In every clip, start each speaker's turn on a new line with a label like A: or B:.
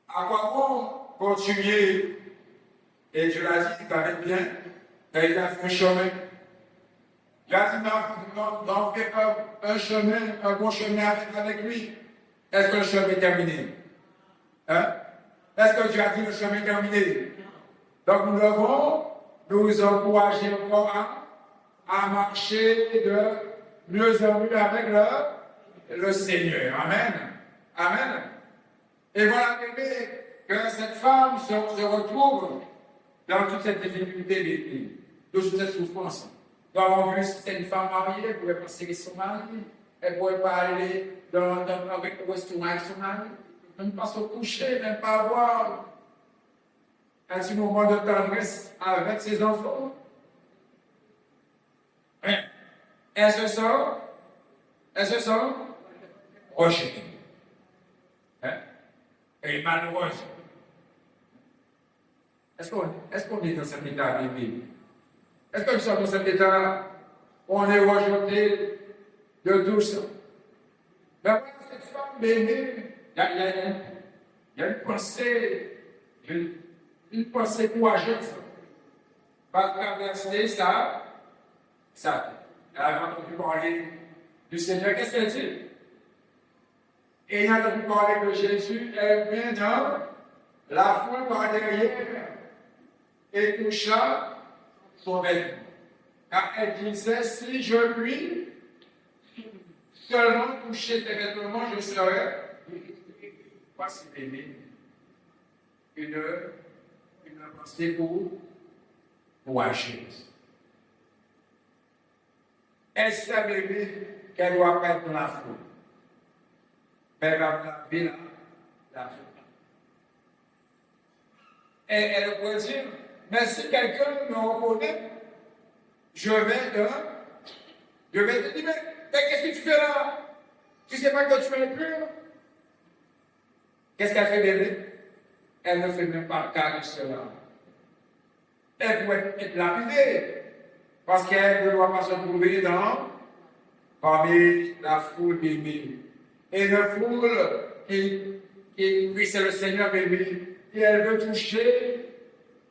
A: À quoi bon continuer? Et Dieu l'a dit, il va être bien, et il a fait un chemin. Il a dit, n'en fais pas un chemin, un bon chemin avec lui. Est-ce que le chemin est terminé? Hein? Est-ce que Dieu a dit le chemin est terminé? Donc nous devons nous encourager encore à marcher de mieux en mieux avec le Seigneur. Amen. Amen. Et voilà, bébé, que cette femme se retrouve dans toute cette difficulté, bébé, de toute cette souffrance. Nous avons vu que c'était une femme mariée, elle pouvait pas serrer son mari, elle ne pouvait pas aller avec le restaurant avec son mari, même pas se coucher, même pas avoir un petit moment de tendresse avec ses enfants. Elle se sent rejetée. Et malheureuse. Est-ce qu'on est dans cet état, bébé? Est-ce que nous sommes dans cet état où on est rejeté de tout ça? Mais voilà, cette femme, bébé, il y a une pensée courageuse. Va traverser ça. Elle a entendu parler du Seigneur. Qu'est-ce qu'elle dit? Et il a entendu parler de Jésus. Elle vient dans la foule par derrière et toucha son vêtement. Car elle disait, si je puis seulement toucher tes vêtements, je serai. Voici bébé. Une pensée pour agir. Elle sait, bébé, qu'elle doit pas être dans la foule. Mais elle va frapper la foule. Et elle pourrait dire, mais si quelqu'un me reconnaît, je vais te dire, mais qu'est-ce que tu fais là? Tu ne sais pas que tu es impur? Qu'est-ce qu'elle fait, bébé? Elle ne fait même pas cas de cela. Elle pourrait être lapidée, parce qu'elle ne doit pas se trouver parmi la foule, bébé. Et la foule qui c'est le Seigneur, bébé, et elle veut toucher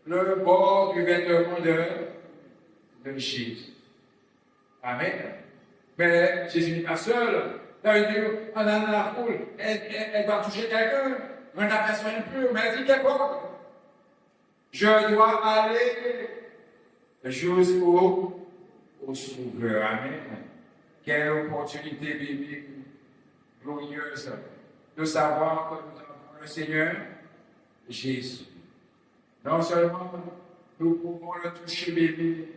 A: le bord du vêtement de Jésus. Amen. Mais Jésus n'est pas seul. Ça veut dire, on a dans la foule, elle va toucher quelqu'un, on a personne impure, mais elle dit qu'importe. Je dois aller jusqu'au Sauveur. Amen. Quelle opportunité biblique glorieuse de savoir que nous avons le Seigneur Jésus. Non seulement nous pouvons le toucher, bébé,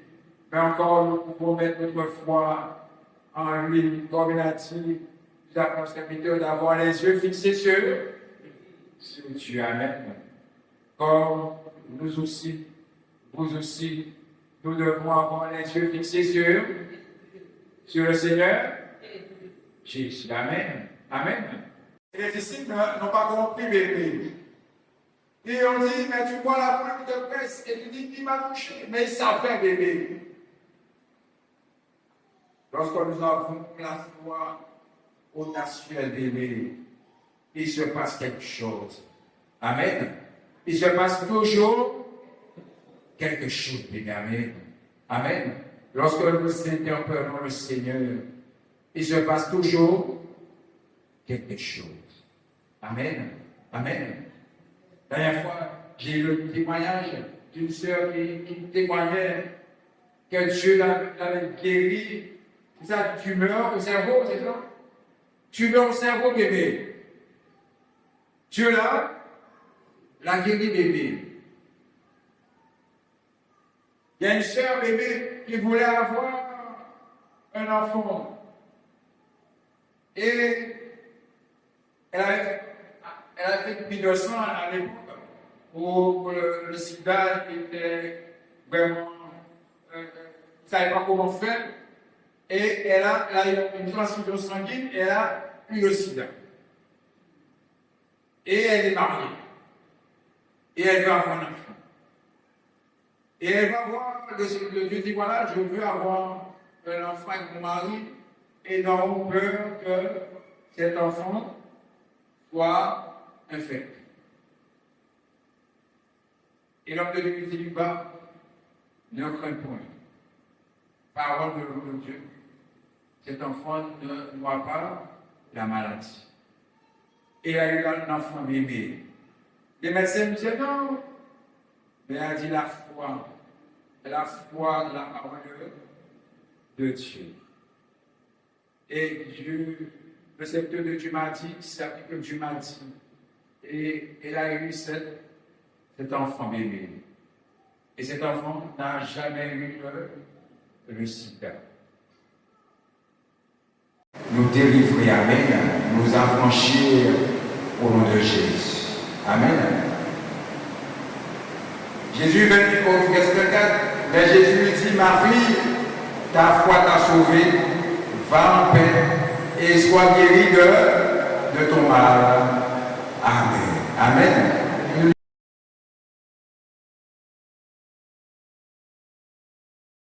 A: mais encore nous pouvons mettre notre foi en lui, comme il a dit, nous avons serviteur d'avoir les yeux fixés sur Dieu. Amen. Comme nous aussi, vous aussi, nous devons avoir les yeux fixés sur le Seigneur Jésus. Amen. Amen. Et les disciples n'ont pas compris, bébé. Et on dit, mais tu vois la foule qui te presse, et tu dis, il m'a touché. Mais ils savaient, bébé. Lorsque nous avons la foi audacieuse, bébé, il se passe quelque chose. Amen. Il se passe toujours quelque chose, bébé. Amen. Amen. Lorsque nous sentons peur le Seigneur, il se passe toujours quelque chose. Amen. Amen. La dernière fois, j'ai eu le témoignage d'une sœur qui témoignait que Dieu l'avait guéri. C'est ça, tumeur au cerveau, c'est ça? Tumeur au cerveau, bébé. Dieu l'a guéri, bébé. Il y a une sœur, bébé, qui voulait avoir un enfant. Et elle avait fait une pile à l'époque où le sida était vraiment. Ne savait pas comment faire. Et elle a eu une transfusion sanguine et elle a eu le sida. Et elle est mariée. Et elle veut avoir un enfant. Et elle va voir le Dieu dit voilà, je veux avoir un enfant avec mon mari. Et nous avons peur que cet enfant foi infectée. Et l'homme de Dieu dit, bah, ne crains point. Parole de Dieu. Cet enfant ne voit pas la maladie. Et il a eu un enfant bébé. Les médecins me disaient non. Mais elle a dit la foi de la parole de Dieu. Et Dieu, le secteur de Dieu m'a dit, c'est ce que Dieu m'a dit. Et elle a eu cet enfant bébé. Et cet enfant n'a jamais eu le sida. Nous délivrer, Amen, nous affranchir au nom de Jésus. Amen. Jésus va dire au verset 4, mais Jésus lui dit, ma fille, ta foi t'a sauvée, va en paix et sois guérie de ton mal. Amen. Amen.